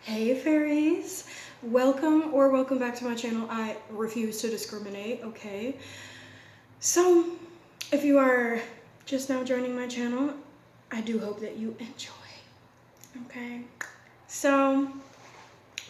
Hey fairies, welcome back to my channel. I refuse to discriminate, okay? So, if you are just now joining my channel, I do hope that you enjoy, okay? So,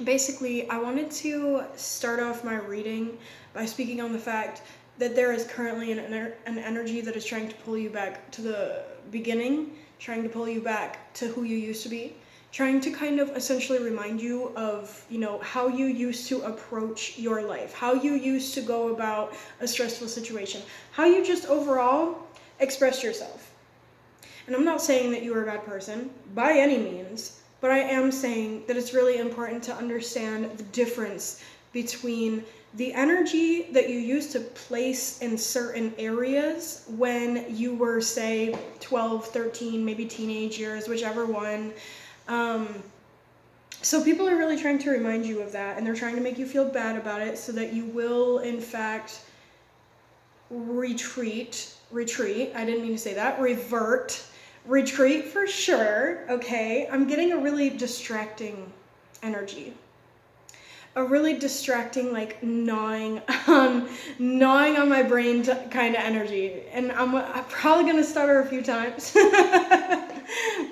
basically, I wanted to start off my reading by speaking on the fact that there is currently an energy that is trying to pull you back to the beginning, trying to pull you back to who you used to be, trying to kind of essentially remind you of, how you used to approach your life, how you used to go about a stressful situation, how you just overall expressed yourself. And I'm not saying that you are a bad person by any means, but I am saying that it's really important to understand the difference between the energy that you used to place in certain areas when you were, say, 12, 13, maybe teenage years, whichever one. So people are really trying to remind you of that, and they're trying to make you feel bad about it so that you will, in fact, retreat, I didn't mean to say that, retreat for sure, okay? I'm getting a really distracting energy. A really distracting, like, gnawing on my brain kind of energy. And I'm probably gonna stutter a few times.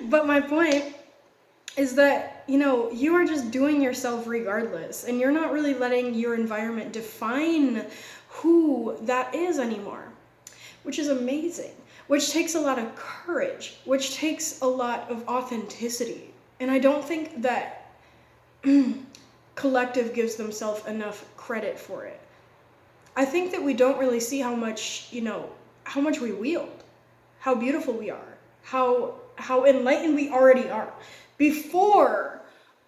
But my point is that, you are just doing yourself regardless, and you're not really letting your environment define who that is anymore, which is amazing, which takes a lot of courage, which takes a lot of authenticity. And I don't think that collective gives themselves enough credit for it. I think that we don't really see how much we wield, how beautiful we are, how enlightened we already are. Before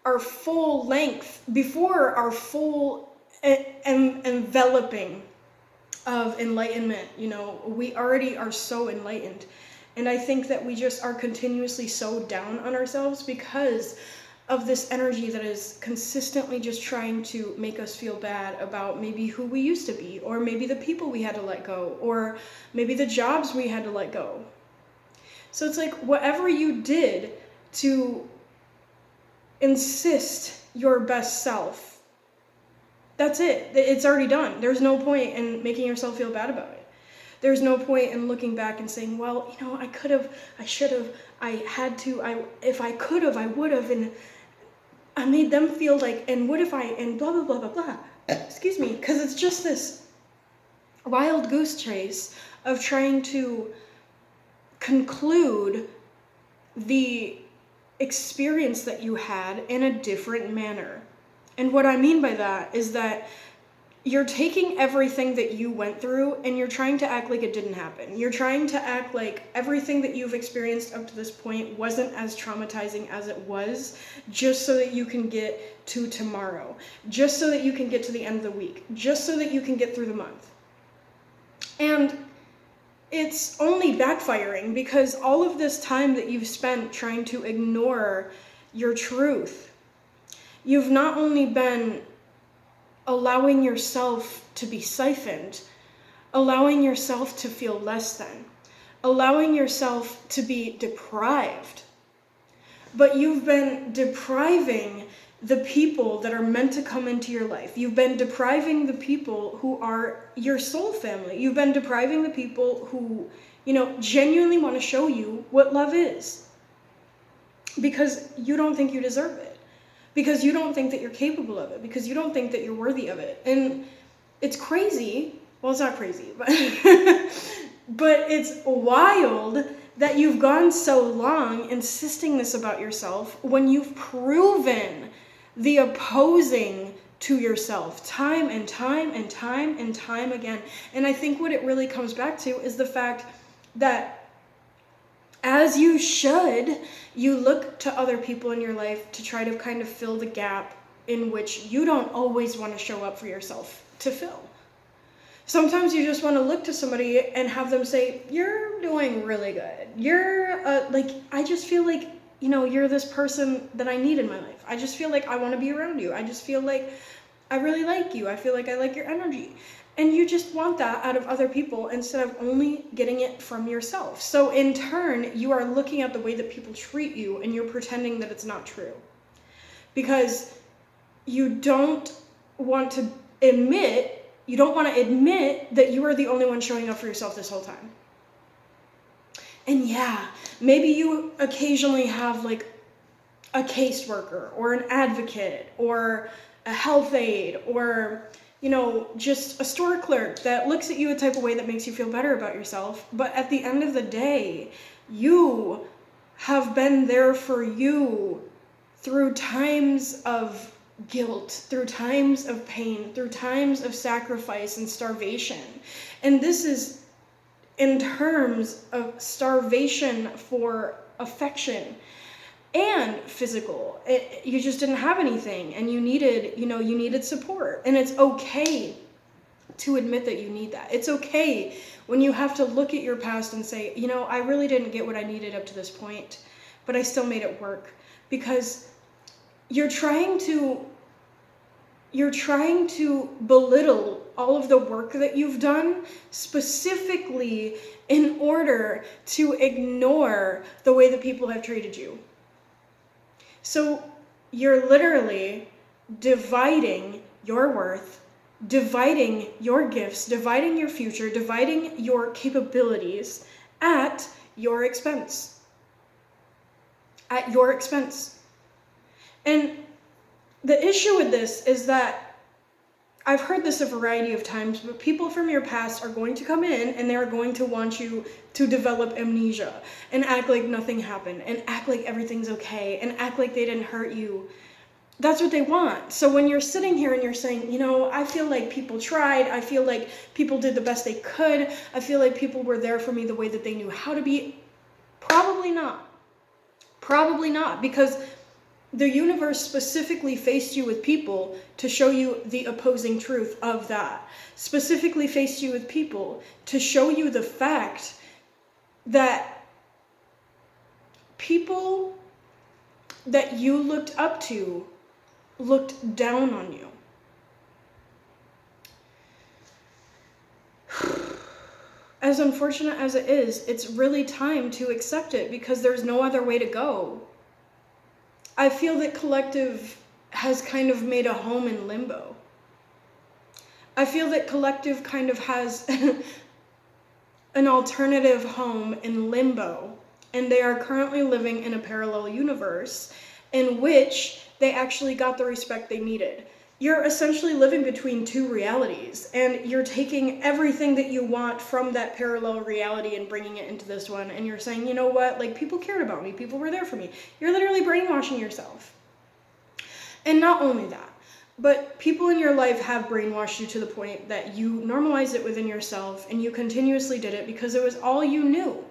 our full length, before our full enveloping of enlightenment, we already are so enlightened. And I think that we just are continuously so down on ourselves because of this energy that is consistently just trying to make us feel bad about maybe who we used to be, or maybe the people we had to let go, or maybe the jobs we had to let go. So it's like whatever you did to insist your best self, that's it. It's already done. There's no point in making yourself feel bad about it. There's no point in looking back and saying, well, I could have, I should have, I had to, if I could have, I would have, and I made them feel like, and what if I, and blah, blah, blah, blah, blah. Excuse me, because it's just this wild goose chase of trying to conclude the experience that you had in a different manner. And what I mean by that is that you're taking everything that you went through and you're trying to act like it didn't happen. You're trying to act like everything that you've experienced up to this point wasn't as traumatizing as it was, just so that you can get to tomorrow, just so that you can get to the end of the week, just so that you can get through the month. And it's only backfiring because all of this time that you've spent trying to ignore your truth, you've not only been allowing yourself to be siphoned, allowing yourself to feel less than, allowing yourself to be deprived, but you've been depriving the people that are meant to come into your life. You've been depriving the people who are your soul family. You've been depriving the people who, genuinely want to show you what love is. Because you don't think you deserve it. Because you don't think that you're capable of it. Because you don't think that you're worthy of it. And it's crazy. Well, it's not crazy, but but it's wild that you've gone so long insisting this about yourself when you've proven the opposing to yourself time and time and time and time again. And I think what it really comes back to is the fact that, as you should, you look to other people in your life to try to kind of fill the gap in which you don't always want to show up for yourself to fill. Sometimes you just want to look to somebody and have them say, you're doing really good. You're I just feel like, you're this person that I need in my life. I just feel like I want to be around you. I just feel like I really like you. I feel like I like your energy. And you just want that out of other people instead of only getting it from yourself. So in turn, you are looking at the way that people treat you and you're pretending that it's not true. because you don't want to admit that you are the only one showing up for yourself this whole time. And yeah, maybe you occasionally have like a caseworker or an advocate or a health aide or, you know, just a store clerk that looks at you a type of way that makes you feel better about yourself. But at the end of the day, you have been there for you through times of guilt, through times of pain, through times of sacrifice and starvation. And this is in terms of starvation for affection and physical. You just didn't have anything, and you needed support. And it's okay to admit that you need that. It's okay when you have to look at your past and say, you know, I really didn't get what I needed up to this point, but I still made it work. Because you're trying to belittle all of the work that you've done specifically in order to ignore the way that people have treated you. So you're literally dividing your worth, dividing your gifts, dividing your future, dividing your capabilities at your expense. At your expense. And the issue with this is that I've heard this a variety of times, but people from your past are going to come in and they're going to want you to develop amnesia and act like nothing happened and act like everything's okay and act like they didn't hurt you. That's what they want. So when you're sitting here and you're saying, you know, I feel like people tried, I feel like people did the best they could, I feel like people were there for me the way that they knew how to be, probably not. Probably not, because the universe specifically faced you with people to show you the opposing truth of that. Specifically faced you with people to show you the fact that people that you looked up to looked down on you. As unfortunate as it is, it's really time to accept it because there's no other way to go. I feel that Collective has kind of made a home in limbo. I feel that Collective kind of has an alternative home in limbo, and they are currently living in a parallel universe in which they actually got the respect they needed. You're essentially living between two realities, and you're taking everything that you want from that parallel reality and bringing it into this one, and you're saying, you know what, like, people cared about me, people were there for me. You're literally brainwashing yourself. And not only that, but people in your life have brainwashed you to the point that you normalized it within yourself, and you continuously did it because it was all you knew.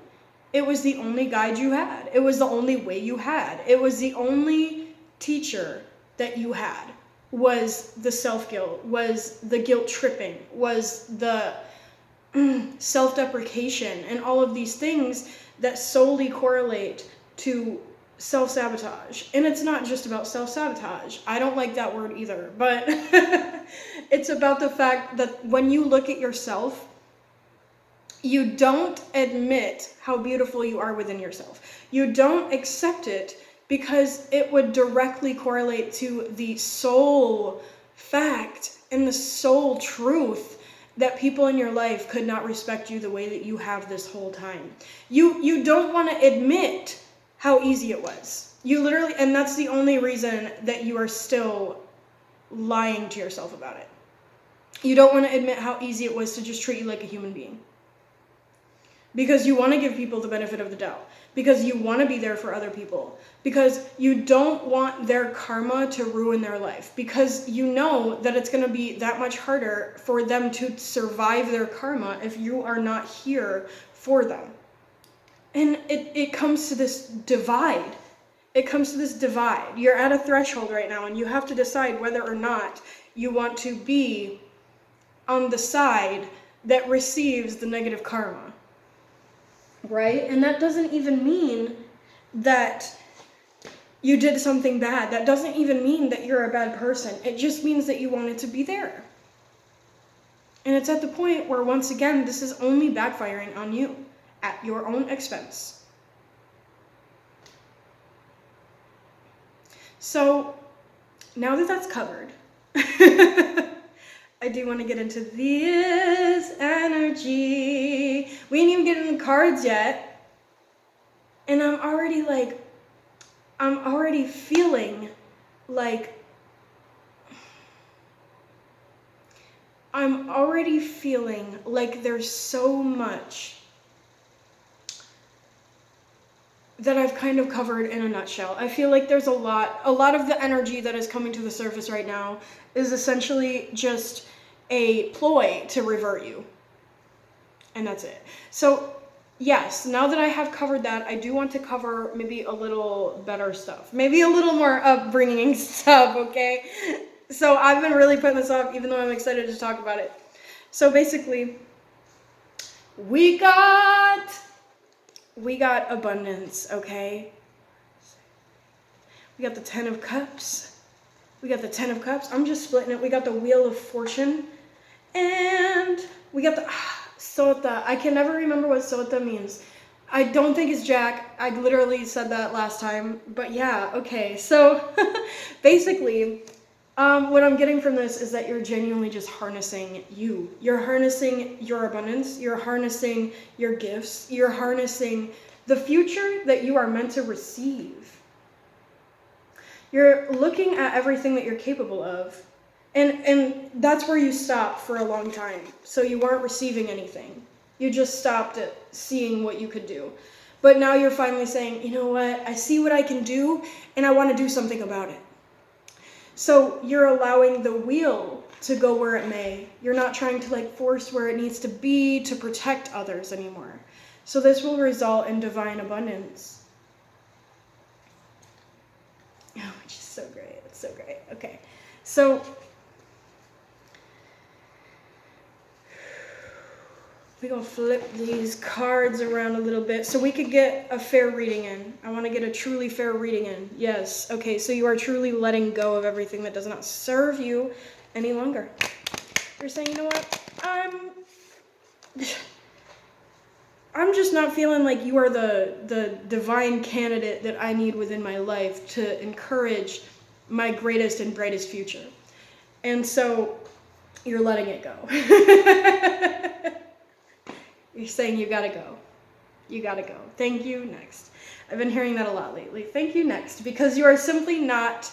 It was the only guide you had. It was the only way you had. It was the only teacher that you had. Was the self-guilt, was the guilt tripping, was the self-deprecation, and all of these things that solely correlate to self-sabotage. And it's not just about self-sabotage. I don't like that word either, but it's about the fact that when you look at yourself, you don't admit how beautiful you are within yourself. You don't accept it because it would directly correlate to the sole fact and the sole truth that people in your life could not respect you the way that you have this whole time. You don't want to admit how easy it was. You literally, and that's the only reason that you are still lying to yourself about it. You don't want to admit how easy it was to just treat you like a human being. Because you want to give people the benefit of the doubt. Because you want to be there for other people. Because you don't want their karma to ruin their life. Because you know that it's going to be that much harder for them to survive their karma if you are not here for them. And it comes to this divide. It comes to this divide. You're at a threshold right now, and you have to decide whether or not you want to be on the side that receives the negative karma. Right? And that doesn't even mean that you did something bad. That doesn't even mean that you're a bad person. It just means that you wanted to be there. And it's at the point where, once again, this is only backfiring on you at your own expense. So now that that's covered, I do want to get into this energy. We ain't even getting the cards yet. And I'm already feeling like, there's so much that I've kind of covered in a nutshell. I feel like there's a lot of the energy that is coming to the surface right now is essentially just a ploy to revert you. And that's it. So yes, now that I have covered that, I do want to cover maybe a little better stuff. Maybe a little more upbringing stuff, okay? So I've been really putting this off, even though I'm excited to talk about it. So basically, we got abundance, okay? We got the 10 of Cups. I'm just splitting it. We got the Wheel of Fortune. And we got the Sota. I can never remember what Sota means. I don't think it's Jack. I literally said that last time. But yeah, okay. So basically, what I'm getting from this is that you're genuinely just harnessing you. You're harnessing your abundance. You're harnessing your gifts. You're harnessing the future that you are meant to receive. You're looking at everything that you're capable of. And that's where you stopped for a long time. So you weren't receiving anything. You just stopped at seeing what you could do. But now you're finally saying, you know what? I see what I can do, and I want to do something about it. So you're allowing the wheel to go where it may. You're not trying to force where it needs to be to protect others anymore. So this will result in divine abundance. Oh, which is so great. It's so great. Okay. So we're going to flip these cards around a little bit so we could get a fair reading in. I want to get a truly fair reading in. Yes. Okay, so you are truly letting go of everything that does not serve you any longer. You're saying, you know what? I'm just not feeling like you are the divine candidate that I need within my life to encourage my greatest and brightest future. And so you're letting it go. You're saying you gotta go. You gotta go. Thank you, next. I've been hearing that a lot lately. Thank you, next. Because you are simply not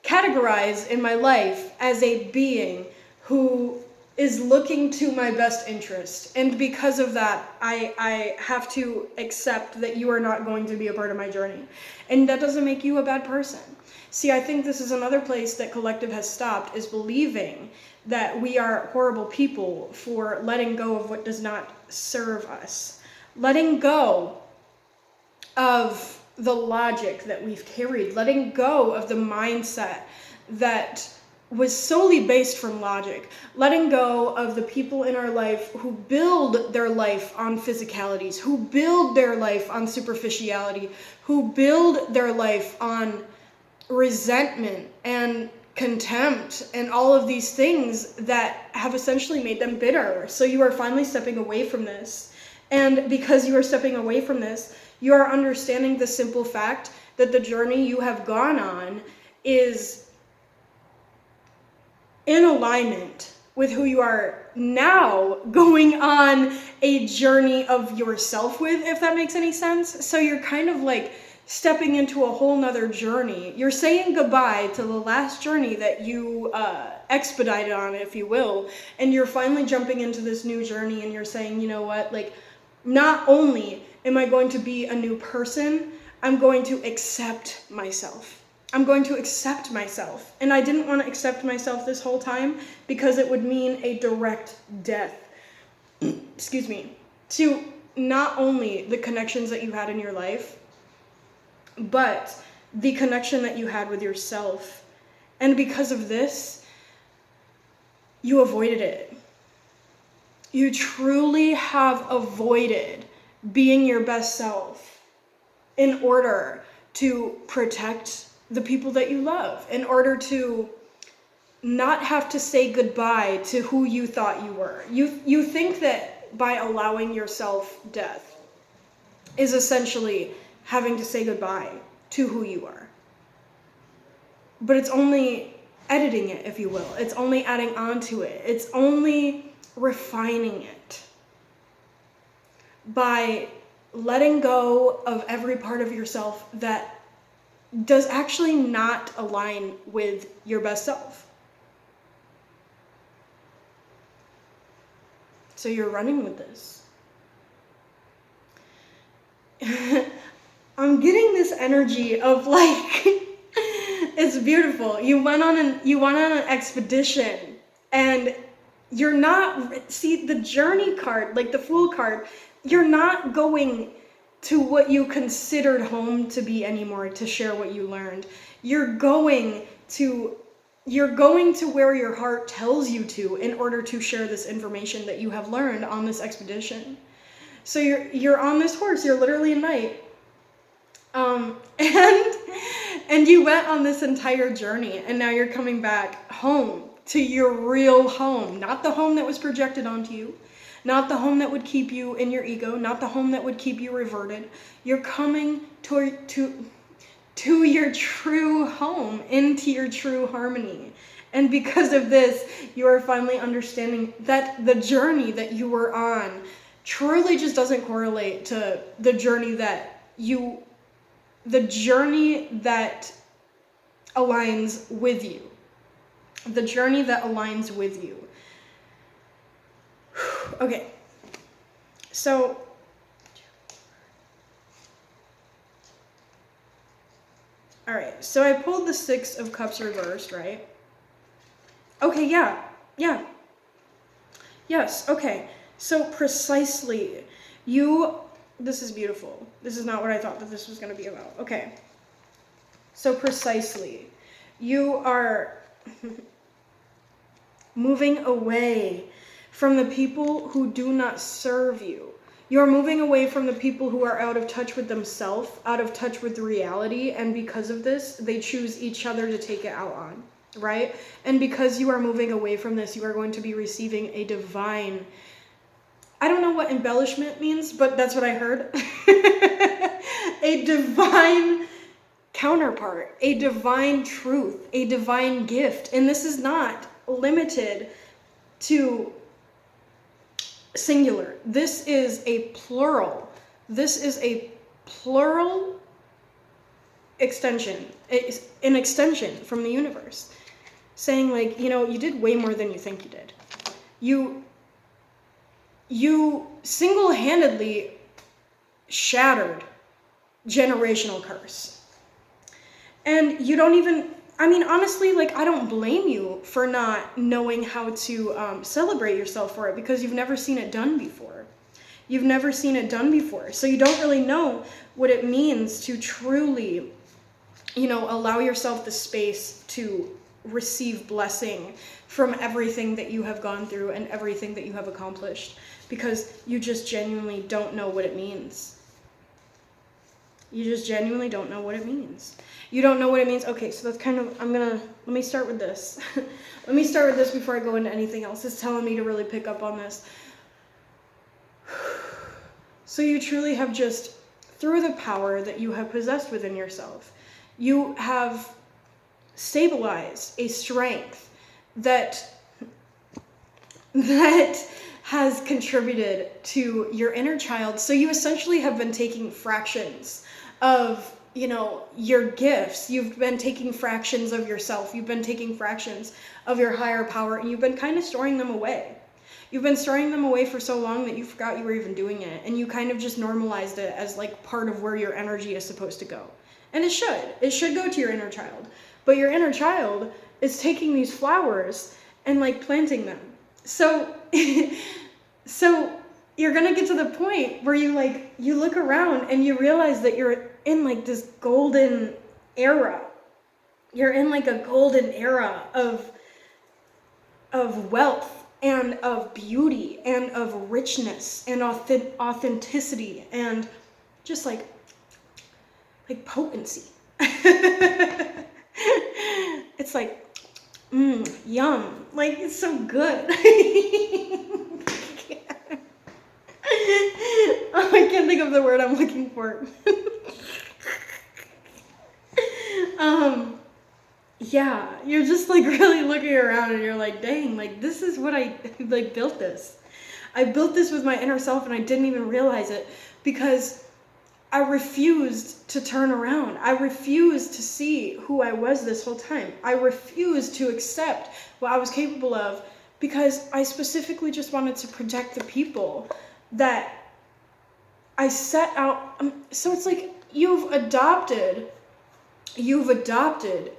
categorized in my life as a being who is looking to my best interest. And because of that, I have to accept that you are not going to be a part of my journey. And that doesn't make you a bad person. See, I think this is another place that Collective has stopped, is believing that we are horrible people for letting go of what does not serve us. Letting go of the logic that we've carried. Letting go of the mindset that was solely based from logic. Letting go of the people in our life who build their life on physicalities, who build their life on superficiality, who build their life on resentment and contempt and all of these things that have essentially made them bitter. So you are finally stepping away from this. And because you are stepping away from this, you are understanding the simple fact that the journey you have gone on is in alignment with who you are now going on a journey of yourself with, if that makes any sense. So you're kind of stepping into a whole nother journey. You're saying goodbye to the last journey that you expedited on, if you will, and you're finally jumping into this new journey, and you're saying, you know what, not only am I going to be a new person, I'm going to accept myself. I'm going to accept myself. And I didn't want to accept myself this whole time because it would mean a direct death, excuse me, to not only the connections that you had in your life, but the connection that you had with yourself. And because of this, you avoided it. You truly have avoided being your best self in order to protect the people that you love, in order to not have to say goodbye to who you thought you were. You think that by allowing yourself death is essentially having to say goodbye to who you are. but it's only editing it, if you will. It's only adding on to it. It's only refining it by letting go of every part of yourself that does actually not align with your best self. So you're running with this. I'm getting this energy of like, it's beautiful. You went on an expedition, and you're not, see, the journey card, like the Fool card, you're not going to what you considered home to be anymore to share what you learned. You're going to where your heart tells you to in order to share this information that you have learned on this expedition. So you're on this horse, you're literally a knight. And you went on this entire journey, and now you're coming back home to your real home, not the home that was projected onto you, not the home that would keep you in your ego, not the home that would keep you reverted. You're coming to your true home, into your true harmony. And because of this, you are finally understanding that the journey that you were on truly just doesn't correlate to the journey that aligns with you. The journey that aligns with you. Okay. So all right. So I pulled the 6 of Cups reversed, right? Okay, yeah. Yeah. Yes, okay. So precisely, this is beautiful. This is not what I thought that this was going to be about. Okay. So precisely, you are moving away from the people who do not serve you. You're moving away from the people who are out of touch with themselves, out of touch with reality, and because of this, they choose each other to take it out on, right? And because you are moving away from this, you are going to be receiving a divine, I don't know what embellishment means, but that's what I heard. A divine counterpart, a divine truth, a divine gift. And this is not limited to singular. This is a plural. This is a plural extension. It's an extension from the universe. Saying like, you did way more than you think you did. You single-handedly shattered generational curse. And you don't even, honestly, like, I don't blame you for not knowing how to celebrate yourself for it, because you've never seen it done before. You've never seen it done before. So you don't really know what it means to truly, allow yourself the space to receive blessing from everything that you have gone through and everything that you have accomplished, because you just genuinely don't know what it means. You just genuinely don't know what it means. You don't know what it means. Okay, so that's kind of, let me start with this. Let me start with this before I go into anything else. It's telling me to really pick up on this. So you truly have just, through the power that you have possessed within yourself, you have stabilized a strength that has contributed to your inner child. So you essentially have been taking fractions of, your gifts. You've been taking fractions of yourself. You've been taking fractions of your higher power, and you've been kind of storing them away. You've been storing them away for so long that you forgot you were even doing it, and you kind of just normalized it as like part of where your energy is supposed to go. And it should go to your inner child. But your inner child is taking these flowers and like planting them. So you're gonna get to the point where you look around and you realize that you're in like this golden era. You're in like a golden era of wealth and of beauty and of richness and authenticity and just like potency. It's like, yum. Like, it's so good. Oh, I can't think of the word I'm looking for. yeah, you're just like really looking around and you're like, dang, like this is what I like built this. I built this with my inner self and I didn't even realize it because I refused to turn around. I refused to see who I was this whole time. I refused to accept what I was capable of because I specifically just wanted to protect the people that I set out. So it's like you've adopted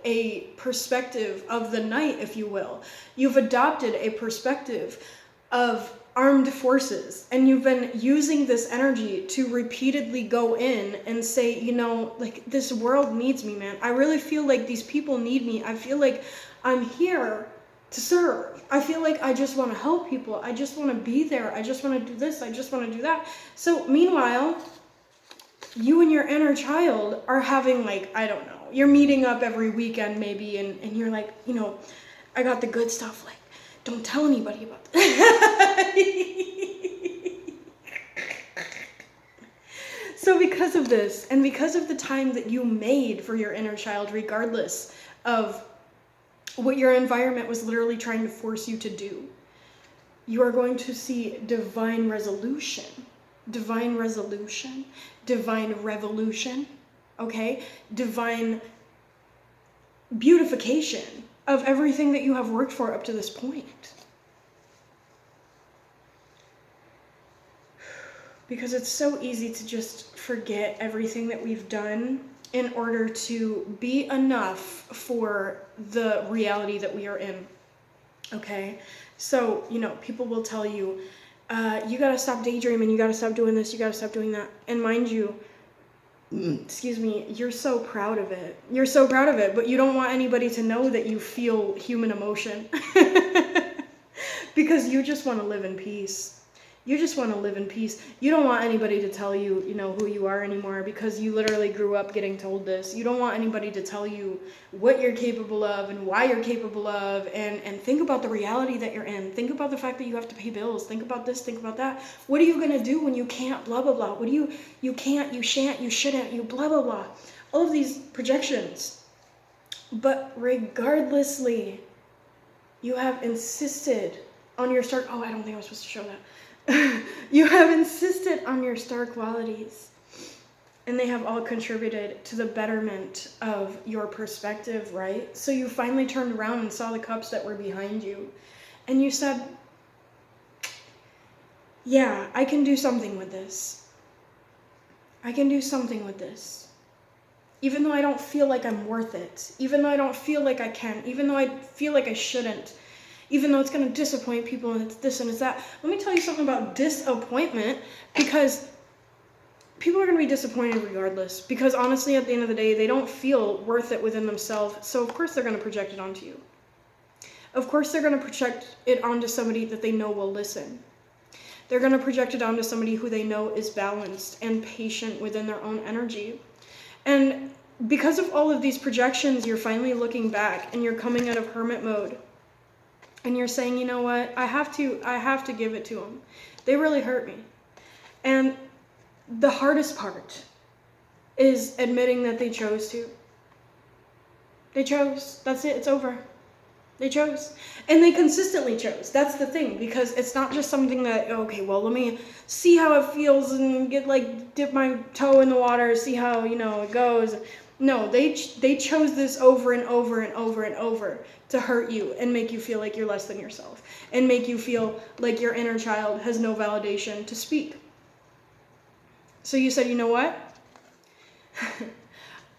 a perspective of the night, if you will. You've adopted a perspective of armed forces, and you've been using this energy to repeatedly go in and say, you know, like, this world needs me, man. I really feel like these people need me. I feel like I'm here to serve. I feel like I just want to help people. I just want to be there. I just want to do this. I just want to do that. So meanwhile, you and your inner child are having, like, I don't know, you're meeting up every weekend maybe, and you're like, you know, I got the good stuff, like, don't tell anybody about that. So because of this, and because of the time that you made for your inner child, regardless of what your environment was literally trying to force you to do, you are going to see divine resolution, divine revolution, okay? Divine beautification of everything that you have worked for up to this point. Because it's so easy to just forget everything that we've done in order to be enough for the reality that we are in, okay? So, you know, people will tell you, you gotta stop daydreaming, you gotta stop doing this, you gotta stop doing that. And mind you, excuse me, you're so proud of it. You're so proud of it, but you don't want anybody to know that you feel human emotion. Because you just want to live in peace. You just want to live in peace. You don't want anybody to tell you, you know, who you are anymore because you literally grew up getting told this. You don't want anybody to tell you what you're capable of and why you're capable of, and think about the reality that you're in. Think about the fact that you have to pay bills. Think about this, think about that. What are you going to do when you can't, blah, blah, blah. What do you can't, you shan't, you shouldn't, you blah, blah, blah. All of these projections. But regardlessly, you have insisted on your star. Oh, I don't think I was supposed to show that. You have insisted on your star qualities, and they have all contributed to the betterment of your perspective, right? So you finally turned around and saw the cups that were behind you, and you said, yeah, I can do something with this. I can do something with this. Even though I don't feel like I'm worth it, even though I don't feel like I can, even though I feel like I shouldn't, even though it's going to disappoint people and it's this and it's that. Let me tell you something about disappointment, because people are going to be disappointed regardless, because honestly, at the end of the day, they don't feel worth it within themselves. So of course they're going to project it onto you. Of course they're going to project it onto somebody that they know will listen. They're going to project it onto somebody who they know is balanced and patient within their own energy. And because of all of these projections, you're finally looking back and you're coming out of hermit mode. And you're saying, you know what, I have to give it to them. They really hurt me. And the hardest part is admitting that they chose to. They chose. That's it. It's over. They chose. And they consistently chose. That's the thing, because it's not just something that, okay, well, let me see how it feels and dip my toe in the water, see how, you know, it goes. No, they chose this over and over and over and over to hurt you and make you feel like you're less than yourself and make you feel like your inner child has no validation to speak. So you said, you know what?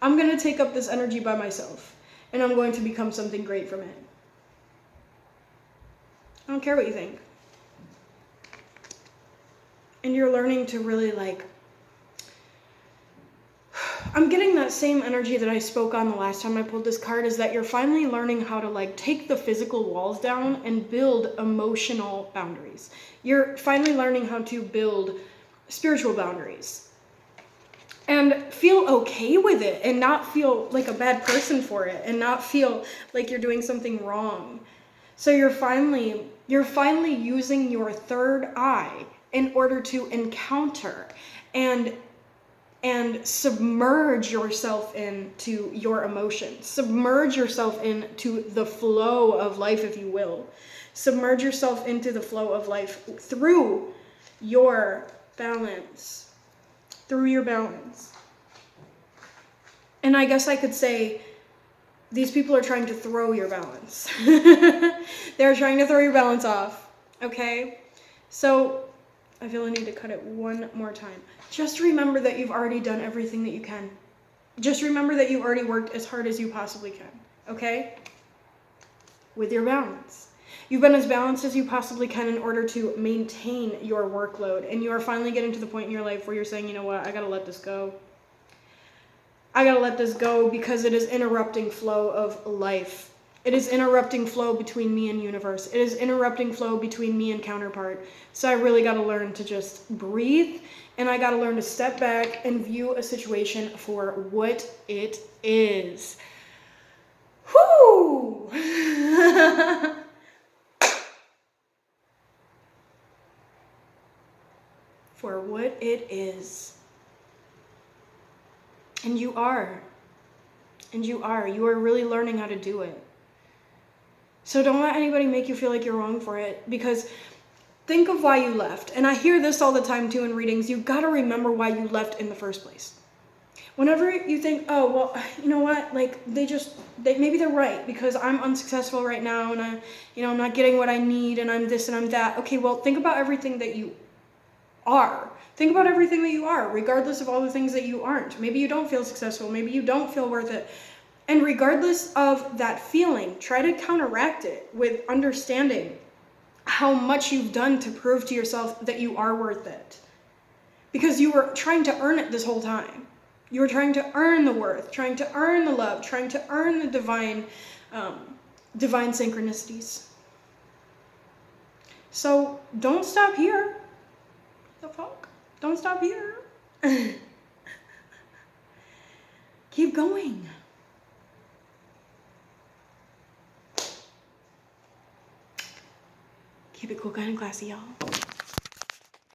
I'm going to take up this energy by myself and I'm going to become something great from it. I don't care what you think. And you're learning to really I'm getting that same energy that I spoke on the last time I pulled this card, is that you're finally learning how to take the physical walls down and build emotional boundaries. You're finally learning how to build spiritual boundaries and feel okay with it and not feel like a bad person for it and not feel like you're doing something wrong. So you're finally using your third eye in order to encounter and and submerge yourself into your emotions. Submerge yourself into the flow of life, if you will. Submerge yourself into the flow of life through your balance. Through your balance. And I guess I could say, these people are trying to throw your balance. They're trying to throw your balance off, okay? So, I feel I need to cut it one more time. Just remember that you've already done everything that you can. Just remember that you've already worked as hard as you possibly can, okay? With your balance. You've been as balanced as you possibly can in order to maintain your workload. And you are finally getting to the point in your life where you're saying, you know what, I gotta let this go. I gotta let this go because it is interrupting flow of life. It is interrupting flow between me and universe. It is interrupting flow between me and counterpart. So I really gotta learn to just breathe, and I gotta learn to step back and view a situation for what it is. Whoo! For what it is. And you are. And you are. You are really learning how to do it. So don't let anybody make you feel like you're wrong for it, because think of why you left. And I hear this all the time too in readings. You've got to remember why you left in the first place. Whenever you think, oh, well, you know what, like maybe they're right because I'm unsuccessful right now and I'm not getting what I need and I'm this and I'm that. Okay, well, think about everything that you are. Think about everything that you are, regardless of all the things that you aren't. Maybe you don't feel successful. Maybe you don't feel worth it. And regardless of that feeling, try to counteract it with understanding how much you've done to prove to yourself that you are worth it. Because you were trying to earn it this whole time. You were trying to earn the worth, trying to earn the love, trying to earn the divine synchronicities. So don't stop here. The fuck? Don't stop here. Keep going. Keep it cool, kind, and classy, y'all.